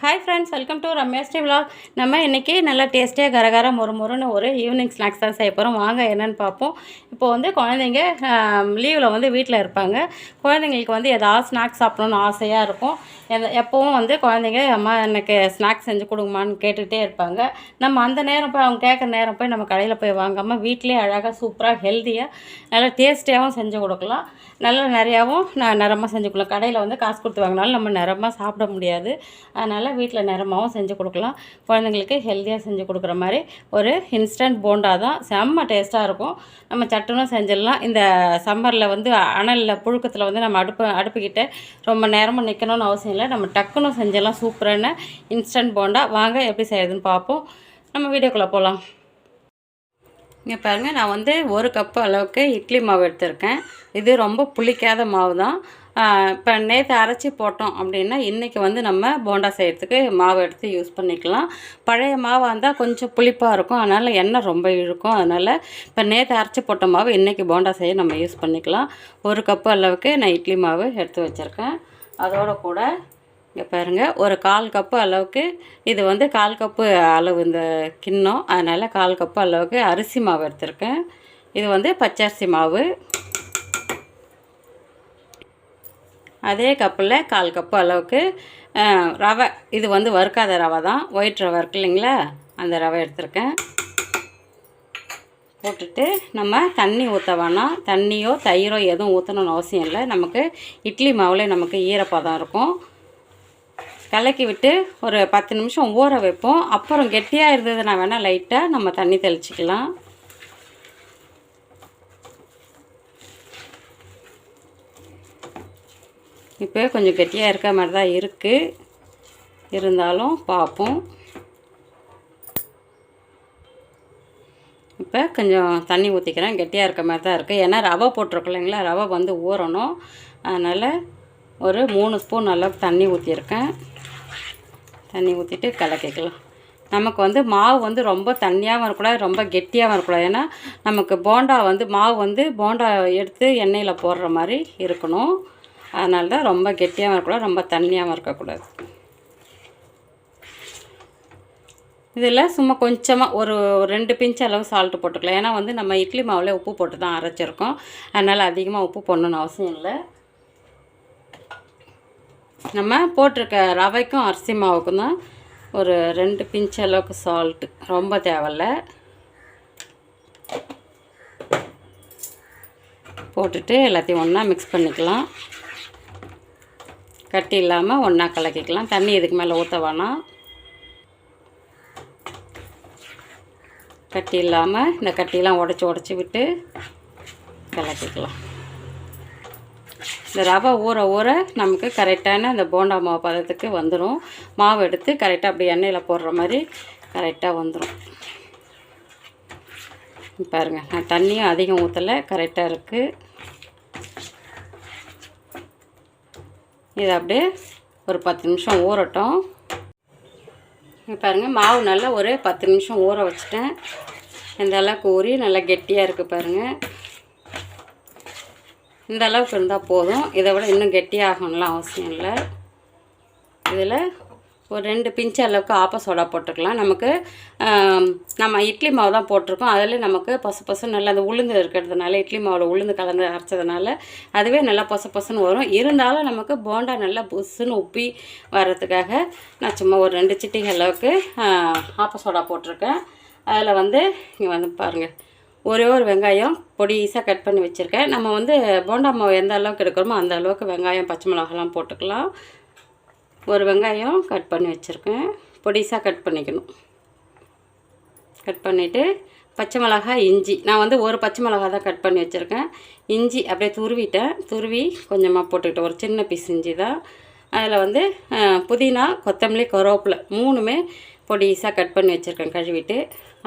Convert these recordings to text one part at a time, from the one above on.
Hi ஃப்ரெண்ட்ஸ், welcome to Ramyashree vlog. நம்ம இன்றைக்கி நல்லா டேஸ்டியாக கரகர மொறுன்னு ஒரு ஈவினிங் ஸ்நாக்ஸ் தான் செய்ய போகிறோம். வாங்க என்னென்னு பார்ப்போம். இப்போது வந்து குழந்தைங்க லீவில் வந்து வீட்டில் இருப்பாங்க. குழந்தைங்களுக்கு வந்து ஏதாவது ஸ்நாக்ஸ் சாப்பிடணுன்னு ஆசையாக இருக்கும். எப்போவும் வந்து குழந்தைங்க அம்மா எனக்கு ஸ்நாக்ஸ் செஞ்சு கொடுங்கம்மான்னு கேட்டுகிட்டே இருப்பாங்க. நம்ம அந்த நேரம் போய் அவங்க கேட்குற நேரம் போய் நம்ம கடையில் போய் வாங்காமல் வீட்டிலே அழகாக சூப்பராக ஹெல்த்தியாக நல்லா டேஸ்டியாகவும் செஞ்சு கொடுக்கலாம். நல்லா நிறையாவும் நிறமாக செஞ்சு கொடுக்கலாம். கடையில் வந்து காசு கொடுத்து வாங்கினாலும் நம்ம நிறமாக சாப்பிட முடியாது. அதனால் வீட்டில் நிறமாகவும் செஞ்சு கொடுக்கலாம். குழந்தைங்களுக்கு ஹெல்த்தியாக செஞ்சு கொடுக்குற மாதிரி ஒரு இன்ஸ்டன்ட் போண்டா தான். செம்ம டேஸ்ட்டாக இருக்கும். நம்ம சட்டுன்னு செஞ்சிடலாம். இந்த சம்மரில் வந்து அனலில் புழுக்கத்தில் வந்து நம்ம அடுப்புக்கிட்ட ரொம்ப நேரமாக நிற்கணும்னு அவசியம் இல்லை. நம்ம டக்குன்னு செஞ்சிடலாம். சூப்பரான இன்ஸ்டன்ட் போண்டா. வாங்க எப்படி செய்யுதுன்னு பார்ப்போம். நம்ம வீடியோக்குள்ளே போகலாம். இங்கே பாருங்கள், நான் வந்து 1 கப்பு அளவுக்கு இட்லி மாவு எடுத்திருக்கேன். இது ரொம்ப புளிக்காத மாவு தான். இப்போ நேற்று அரைச்சி போட்டோம் அப்படின்னா இன்றைக்கி வந்து நம்ம போண்டா செய்கிறதுக்கு மாவு எடுத்து யூஸ் பண்ணிக்கலாம். பழைய மாவாக இருந்தால் கொஞ்சம் புளிப்பாக இருக்கும், அதனால் எண்ணெய் ரொம்ப இழுக்கும். அதனால் இப்போ நேற்று அரைச்சி போட்ட மாவு இன்றைக்கி போண்டா செய்ய நம்ம யூஸ் பண்ணிக்கலாம். 1 கப்பு அளவுக்கு நான் இட்லி மாவு எடுத்து வச்சுருக்கேன். அதோடு கூட இங்கே பாருங்கள், ஒரு 1/4 கப்பு அளவுக்கு, இது வந்து 1/4 கப்பு அளவு இந்த கிண்ணம், அதனால் 1/4 கப்பு அளவுக்கு அரிசி மாவு எடுத்திருக்கேன். இது வந்து பச்சரிசி மாவு. அதே கப்பில் 1/4 கப்பு அளவுக்கு ரவை, இது வந்து வறுக்காத ரவை தான், ஒயிட் ரவை இருக்கு இல்லைங்களா, அந்த ரவை எடுத்திருக்கேன். போட்டுட்டு நம்ம தண்ணி ஊற்ற வேணாம். தண்ணியோ தயிரோ எதுவும் ஊற்றணும்னு அவசியம் இல்லை. நமக்கு இட்லி மாவில் நமக்கு ஈரப்பதம் இருக்கும். கலக்கி விட்டு ஒரு 10 நிமிஷம் ஊற வைப்போம். அப்புறம் கெட்டியாக இருந்ததுன்னா வேணால் லைட்டாக நம்ம தண்ணி தெளிச்சிக்கலாம். இப்போ கொஞ்சம் கெட்டியாக இருக்க மாதிரி தான் இருக்குது, இருந்தாலும் பார்ப்போம். இப்போ கொஞ்சம் தண்ணி ஊற்றிக்கிறேன். கெட்டியாக இருக்க மாதிரி தான் இருக்குது. ஏன்னா ரவை போட்டிருக்கோம் இல்லைங்களா, ரவை வந்து ஊறணும். அதனால் ஒரு 3 ஸ்பூன் அளவுக்கு தண்ணி ஊற்றிருக்கேன். தண்ணி ஊற்றிட்டு கலக்கிக்கலாம். நமக்கு வந்து மாவு வந்து ரொம்ப தண்ணியாகவும் இருக்கக்கூடாது, ரொம்ப கெட்டியாகவும் இருக்கக்கூடாது. ஏன்னா நமக்கு போண்டா வந்து மாவு வந்து போண்டா எடுத்து எண்ணெயில் போடுற மாதிரி இருக்கணும். அதனால தான் ரொம்ப கெட்டியாகவும் இருக்கக்கூடாது, ரொம்ப தண்ணியாகவும் இருக்கக்கூடாது. இதில் சும்மா கொஞ்சமாக ஒரு 2 பிஞ்ச் அளவு சால்ட்டு போட்டுக்கலாம். ஏன்னா வந்து நம்ம இட்லி மாவில் உப்பு போட்டு தான் அரைச்சிருக்கோம். அதனால் அதிகமாக உப்பு போடணுன்னு அவசியம் இல்லை. நம்ம போட்டிருக்க ரவைக்கும் அரிசி மாவுக்கும் தான் ஒரு 2 பிஞ்ச் அளவுக்கு சால்ட்டு, ரொம்ப தேவையில்ல. போட்டுட்டு எல்லாத்தையும் ஒன்றா மிக்ஸ் பண்ணிக்கலாம். கட்டி இல்லாமல் ஒன்றா கலக்கிக்கலாம். தண்ணி இதுக்கு மேலே ஊற்ற வேணாம். கட்டி இல்லாமல் இந்த கட்டிலாம் உடச்சி விட்டு கலக்கிக்கலாம். இந்த ரவை ஊற ஊற நமக்கு கரெக்டான இந்த போண்டா மாவு பதத்துக்கு வந்துடும். மாவு எடுத்து கரெக்டாக அப்படி எண்ணெயில் போடுற மாதிரி கரெக்டாக வந்துடும். பாருங்கள், நான் தண்ணியும் அதிகம் ஊற்றலை, கரெக்டாக இருக்குது. இது அப்படியே ஒரு 10 நிமிஷம் ஊறட்டும். பாருங்கள், மாவு நல்லா ஒரு 10 நிமிஷம் ஊற வச்சுட்டேன். இந்த அளவுக்கு ஊறி நல்லா கெட்டியாக இருக்குது பாருங்கள். இந்த அளவுக்கு இருந்தால் போதும். இதை விட இன்னும் கெட்டியாகணும்லாம் அவசியம் இல்லை. இதில் ஒரு 2 பிஞ்ச் அளவுக்கு ஆப்ப சோடா போட்டுக்கலாம். நமக்கு நம்ம இட்லி மாவு தான் போட்டிருக்கோம். அதில் நமக்கு பசு நல்லா அந்த உளுந்து இருக்கிறதுனால, இட்லி மாவில் உளுந்து கலந்து அரைச்சதுனால அதுவே நல்லா பசுன்னு வரும். இருந்தாலும் நமக்கு போண்டா நல்லா புசுன்னு உப்பி வர்றதுக்காக நான் சும்மா ஒரு 2 சிட்டிகை அளவுக்கு ஆப்ப சோடா போட்டிருக்கேன். அதில் வந்து இங்கே வந்து பாருங்கள், ஒரே ஒரு வெங்காயம் பொடிசாக கட் பண்ணி வச்சுருக்கேன். நம்ம வந்து போண்டா மாவு எந்த அளவுக்கு எடுக்கிறோமோ அந்த அளவுக்கு வெங்காயம் பச்சை மிளகாலாம் போட்டுக்கலாம். ஒரு வெங்காயம் கட் பண்ணி வச்சுருக்கேன். பொடிசாக கட் பண்ணிக்கணும். கட் பண்ணிவிட்டு பச்சை மிளகாய், இஞ்சி, நான் வந்து ஒரு பச்சை மிளகாய் தான் கட் பண்ணி வச்சுருக்கேன். இஞ்சி அப்படியே துருவி கொஞ்சமாக போட்டுக்கிட்டேன். ஒரு சின்ன பீஸ் இஞ்சி தான். அதில் வந்து புதினா, கொத்தமல்லி, கருவேப்பிலை 3மே பொடிசாக கட் பண்ணி வச்சுருக்கேன். கழுவிட்டு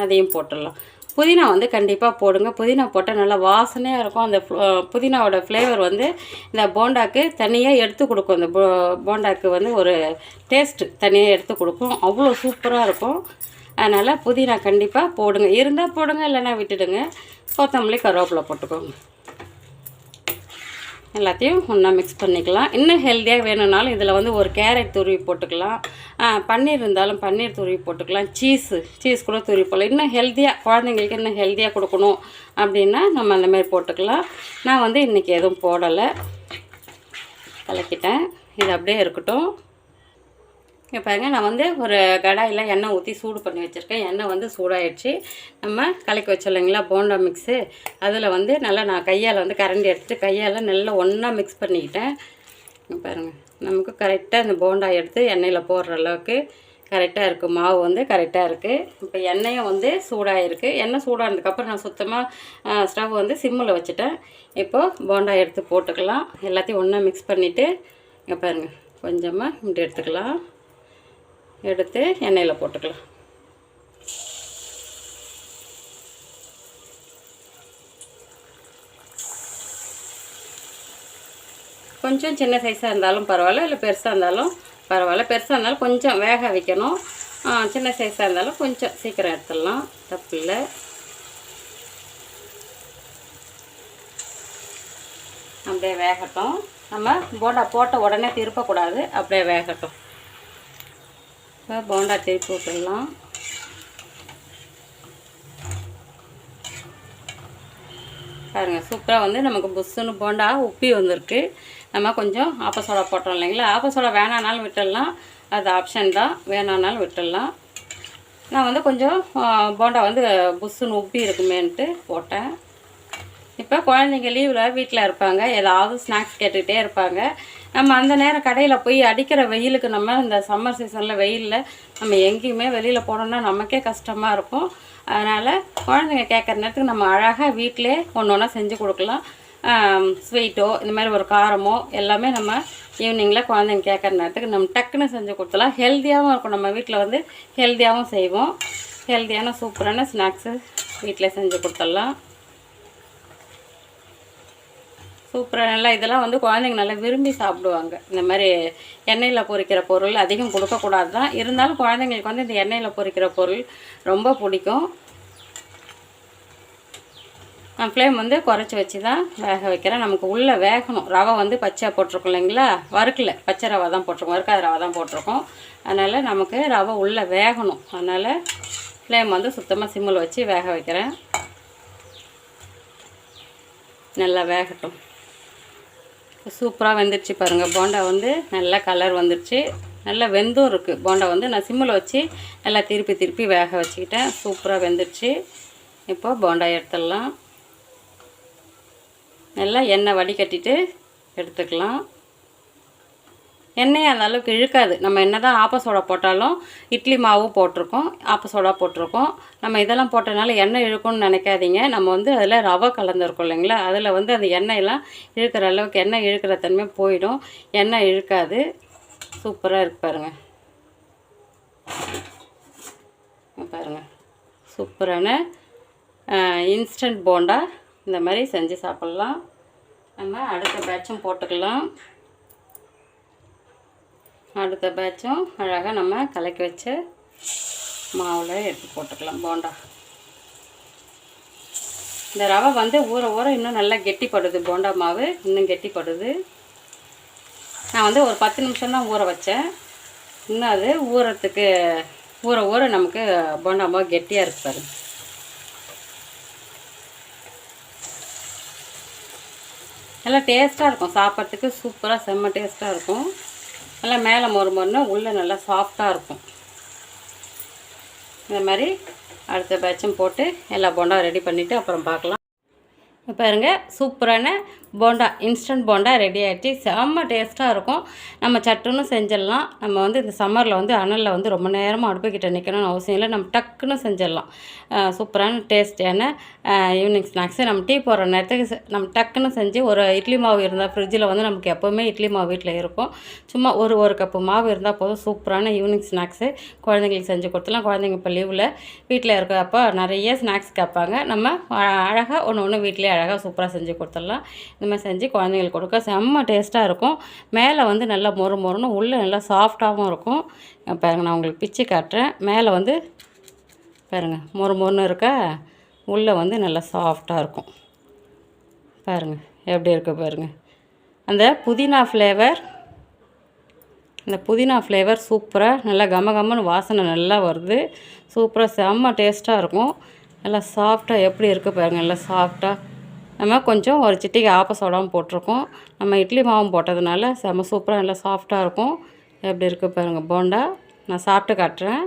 அதையும் போட்டுடலாம். புதினா வந்து கண்டிப்பாக போடுங்க. புதினா போட்டால் நல்லா வாசனையாக இருக்கும். அந்த புதினாவோட ஃப்ளேவர் வந்து இந்த போண்டாக்கு தனியாக எடுத்து கொடுக்கும். இந்த போண்டாக்கு வந்து ஒரு டேஸ்ட்டு தனியாக எடுத்து கொடுக்கும். அவ்வளோ சூப்பராக இருக்கும். அதனால் புதினா கண்டிப்பாக போடுங்க. இருந்தால் போடுங்க, இல்லைன்னா விட்டுடுங்க. கொத்தமல்லி, கருவேப்பிலை போட்டுக்கோங்க. எல்லாத்தையும் ஒன்றா மிக்ஸ் பண்ணிக்கலாம். இன்னும் ஹெல்த்தியாக வேணும்னாலும் இதில் வந்து ஒரு கேரட் துருவி போட்டுக்கலாம், பன்னீர் இருந்தாலும் பன்னீர் துருவி போட்டுக்கலாம், சீஸ் கூட துருவி போடலாம். இன்னும் ஹெல்த்தியாக குழந்தைங்களுக்கு இன்னும் ஹெல்த்தியாக கொடுக்கணும் அப்படின்னா நம்ம அந்தமாதிரி போட்டுக்கலாம். நான் வந்து இன்றைக்கி எதுவும் போடலை, கலக்கிட்டேன். இது அப்படியே இருக்கட்டும். இங்கே பாருங்கள், நான் வந்து ஒரு கடாயில் எண்ணெய் ஊற்றி சூடு பண்ணி வச்சுருக்கேன். எண்ணெய் வந்து சூடாகிடுச்சு. நம்ம கலக்கி வச்சோம் இல்லைங்களா போண்டா மிக்ஸு, அதில் வந்து நல்லா நான் கையால் வந்து கரண்டி எடுத்துகிட்டு கையால் நல்லா ஒன்றா மிக்ஸ் பண்ணிக்கிட்டேன். இங்கே பாருங்கள், நமக்கு கரெக்டாக இந்த போண்டா எடுத்து எண்ணெயில் போடுற அளவுக்கு கரெக்டாக இருக்குது. மாவு வந்து கரெக்டாக இருக்குது. இப்போ எண்ணெயும் வந்து சூடாகிருக்கு. எண்ணெய் சூடானதுக்கப்புறம் நான் சுத்தமாக ஸ்டவ் வந்து சிம்மில் வச்சுட்டேன். இப்போது போண்டா எடுத்து போட்டுக்கலாம். எல்லாத்தையும் ஒன்றா மிக்ஸ் பண்ணிவிட்டு இங்கே பாருங்கள், கொஞ்சமாக இப்படி எடுத்துக்கலாம். எடுத்து எண்ணெயில் போட்டுக்கலாம். கொஞ்சம் சின்ன சைஸாக இருந்தாலும் பரவாயில்ல, இல்லை பெருசாக இருந்தாலும் பரவாயில்ல. பெருசாக இருந்தாலும் கொஞ்சம் வேக வைக்கணும், சின்ன சைஸாக இருந்தாலும் கொஞ்சம் சீக்கிரம் எடுத்துடலாம், தப்பு இல்லை. அப்படியே வேகட்டும். நம்ம போண்டா போட்ட உடனே திருப்பக்கூடாது, அப்படியே வேகட்டும். இப்போ போண்டா திருப்பி விட்டுடலாம். பாருங்கள், சூப்பராக வந்து நமக்கு புஷ்ஷுன்னு போண்டா உப்பி வந்திருக்கு. நம்ம கொஞ்சம் ஆப்ப சோடா போட்டோம் இல்லைங்களா, ஆப்ப சோடா வேணானாலும் விட்டுடலாம், அது ஆப்ஷன் தான், வேணானாலும் விட்டுடலாம். நான் வந்து கொஞ்சம் போண்டா வந்து புஷ்ஷுன்னு உப்பி இருக்குமேன்ட்டு போட்டேன். இப்போ குழந்தைங்க லீவில் வீட்டில் இருப்பாங்க, ஏதாவது ஸ்நாக்ஸ் கேட்டுக்கிட்டே இருப்பாங்க. நம்ம அந்த நேரம் கடையில் போய் அடிக்கிற வெயிலுக்கு, நம்ம இந்த சம்மர் சீசனில் வெயிலில் நம்ம எங்கேயுமே வெளியில் போனோம்னா நமக்கே கஷ்டமாக இருக்கும். அதனால் குழந்தைங்க கேட்குற நேரத்துக்கு நம்ம அழகாக வீட்டிலே ஒன்று ஒன்றா செஞ்சு கொடுக்கலாம். ஸ்வீட்டோ இந்த மாதிரி ஒரு காரமோ எல்லாமே நம்ம ஈவினிங்கில் குழந்தைங்க கேட்குற நேரத்துக்கு நம்ம டக்குன்னு செஞ்சு கொடுத்துலாம். ஹெல்த்தியாகவும் இருக்கும். நம்ம வீட்டில் வந்து ஹெல்த்தியாகவும் செய்வோம். ஹெல்த்தியான சூப்பரான ஸ்நாக்ஸு வீட்டில் செஞ்சு கொடுத்துடலாம். சூப்பராக நல்லா இதெல்லாம் வந்து குழந்தைங்க நல்லா விரும்பி சாப்பிடுவாங்க. இந்த மாதிரி எண்ணெயில் பொரிக்கிற பொருள் அதிகம் கொடுக்கக்கூடாது தான், இருந்தாலும் குழந்தைங்களுக்கு வந்து இந்த எண்ணெயில் பொரிக்கிற பொருள் ரொம்ப பிடிக்கும். நான் ஃப்ளேம் வந்து குறைச்சி வச்சு தான் வேக வைக்கிறேன். நமக்கு உள்ளே வேகணும். ரவை வந்து பச்சையாக போட்டிருக்கோம் இல்லைங்களா, வறுக்கல, பச்சை ரவை தான் போட்டிருக்கோம், வறுக்காத ரவை தான் போட்டிருக்கோம். அதனால் நமக்கு ரவை உள்ளே வேகணும். அதனால் ஃப்ளேம் வந்து சுத்தமாக சிம்மில் வச்சு வேக வைக்கிறேன். நல்லா வேகட்டும். சூப்பராக வெந்துடுச்சு பாருங்கள். போண்டா வந்து நல்லா கலர் வந்துடுச்சு, நல்லா வெந்தும் இருக்குது. போண்டா வந்து நான் சிம்மில் வச்சு நல்லா திருப்பி வேக வச்சுக்கிட்டேன். சூப்பராக வெந்துடுச்சு. இப்போ போண்டா எடுத்துடலாம். நல்லா எண்ணெய் வடிகட்டிட்டு எடுத்துக்கலாம். எண்ணெய் அந்த அளவுக்கு இழுக்காது. நம்ம என்ன தான் ஆப்ப சோடா போட்டாலும், இட்லி மாவும் போட்டிருக்கோம், ஆப்ப சோடா போட்டிருக்கோம். நம்ம இதெல்லாம் போட்டனால எண்ணெய் இழுக்கும்னு நினைக்காதீங்க. நம்ம வந்து அதில் ரவை கலந்துருக்கோம் இல்லைங்களா, அதில் வந்து அந்த எண்ணெயெல்லாம் இழுக்கிற அளவுக்கு எண்ணெய் இழுக்கிற தன்மை போயிடும். எண்ணெய் இழுக்காது. சூப்பராக இருக்கு பாருங்கள். பாருங்கள், சூப்பரான இன்ஸ்டன்ட் போண்டா இந்த மாதிரி செஞ்சு சாப்பிட்லாம். நம்ம அடுத்த பேட்சும் போட்டுக்கலாம். அடுத்த பேட்சும் அழகாக நம்ம கலக்கி வச்ச மாவில் எடுத்து போட்டுக்கலாம் போண்டா. இந்த ரவை வந்து ஊற இன்னும் நல்லா கெட்டிப்படுது. போண்டா மாவு இன்னும் கெட்டிப்படுது. நான் வந்து ஒரு 10 நிமிஷம் தான் ஊற வச்சேன். இன்னும் அது ஊறத்துக்கு ஊற நமக்கு போண்டா மாவு கெட்டியாக இருப்பாரு. நல்லா டேஸ்ட்டாக இருக்கும். சாப்பிட்றதுக்கு சூப்பராக செம்ம டேஸ்ட்டாக இருக்கும். நல்லா மேலே மொறுமொறுன்னு உள்ளே நல்லா சாஃப்டாக இருக்கும். இந்த மாதிரி அடுத்த பேட்சும் போட்டு எல்லா போண்டா ரெடி பண்ணிவிட்டு அப்புறம் பார்க்கலாம். பாருங்க, சூப்பரான போண்டா, இன்ஸ்டன்ட் போண்டா ரெடி ஆகிடுச்சு. செம்ம டேஸ்ட்டாக இருக்கும். நம்ம சட்டுன்னு செஞ்சிடலாம். நம்ம வந்து இந்த சம்மரில் வந்து அனலில் வந்து ரொம்ப நேரமாக அடுப்புக்கிட்ட நிற்கணும்னு அவசியம் இல்லை. நம்ம டக்குன்னு செஞ்சிடலாம். சூப்பரான டேஸ்டியான ஈவினிங் ஸ்நாக்ஸு. நம்ம டீ போடுற நேரத்துக்கு நம்ம டக்குன்னு செஞ்சு, ஒரு இட்லி மாவு இருந்தால் ஃப்ரிட்ஜில் வந்து நமக்கு எப்போவுமே இட்லி மாவு வீட்டில் இருக்கும். சும்மா ஒரு கப்பு மாவு இருந்தால் போதும். சூப்பரான ஈவினிங் ஸ்நாக்ஸு குழந்தைங்களுக்கு செஞ்சு கொடுத்துலாம். குழந்தைங்க இப்போ லீவில் வீட்டில் இருக்கிறப்போ நிறைய ஸ்நாக்ஸ் கேட்பாங்க. நம்ம அழகாக ஒன்று வீட்டிலே அழகாக சூப்பராக செஞ்சு கொடுத்துடலாம். இந்த மாதிரி செஞ்சு குழந்தைங்களுக்கு கொடுக்க செம்ம டேஸ்ட்டாக இருக்கும். மேலே வந்து நல்லா மொறுன்னு, உள்ளே நல்லா சாஃப்டாகவும் இருக்கும். பாருங்கள், நான் உங்களுக்கு பிச்சு காட்டுறேன். மேலே வந்து பாருங்கள் மொறுன்னு இருக்கா, உள்ளே வந்து நல்லா சாஃப்டாக இருக்கும். பாருங்கள் எப்படி இருக்குது பாருங்கள். அந்த புதினா ஃப்ளேவர் சூப்பராக நல்லா கமகமன்னு வாசனை நல்லா வருது. சூப்பராக செம்ம டேஸ்ட்டாக இருக்கும். நல்லா சாஃப்டாக எப்படி இருக்குது பாருங்கள், நல்லா சாஃப்டாக. நம்ம கொஞ்சம் ஒரு சிட்டிகை ஆப்ப சோடாவும் போட்டிருக்கோம். நம்ம இட்லி மாவும் போட்டதுனால செம்ம சூப்பராக நல்லா சாஃப்டாக இருக்கும். எப்படி இருக்குது பாருங்கள் போண்டா. நான் சாப்பிட்டு காட்டுறேன்.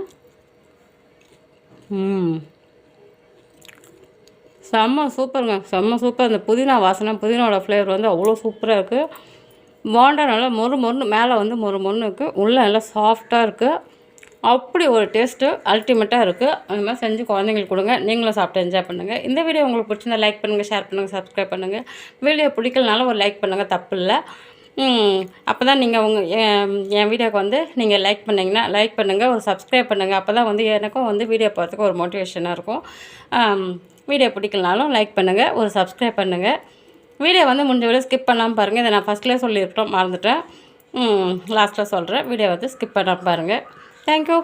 செம்ம சூப்பருங்க, செம்ம சூப்பர். அந்த புதினா வாசனை, புதினாவோட ஃப்ளேவர் வந்து அவ்வளோ சூப்பராக இருக்குது. போண்டா நல்லா மொறு மொறுன்னு மேலே வந்து மொறு மொறுன்னு இருக்குது, உள்ளே நல்லா சாஃப்டாக இருக்குது. அப்படி ஒரு டேஸ்ட்டு அல்டிமேட்டாக இருக்குது. அந்த மாதிரி செஞ்சு குழந்தைங்களுக்கு கொடுங்க, நீங்களும் சாப்பிட்டு என்ஜாய் பண்ணுங்கள். இந்த வீடியோ உங்களுக்கு பிடிச்சிருந்தா லைக் பண்ணுங்கள், ஷேர் பண்ணுங்கள், சப்ஸ்கிரைப் பண்ணுங்கள். வீடியோ பிடிக்கலனாலும் ஒரு லைக் பண்ணுங்கள், தப்பு இல்லை. அப்போ தான் நீங்கள் என் வீடியோக்கு வந்து நீங்கள் லைக் பண்ணுங்கள், ஒரு சப்ஸ்கிரைப் பண்ணுங்கள். அப்போ தான் வந்து எனக்கும் வந்து வீடியோ பார்த்துக்கு ஒரு மோட்டிவேஷனாக இருக்கும். வீடியோ பிடிக்கலனாலும் லைக் பண்ணுங்கள், ஒரு சப்ஸ்கிரைப் பண்ணுங்கள். வீடியோ வந்து முடிஞ்ச வரை ஸ்கிப் பண்ணாமல் பாருங்கள். இதை நான் ஃபஸ்ட்லேயே சொல்லியிருக்கோம், மறந்துட்டேன். லாஸ்ட்டில் சொல்கிறேன். வீடியோ வந்து ஸ்கிப் பண்ணாமல் பாருங்கள். தேங்க்யூ.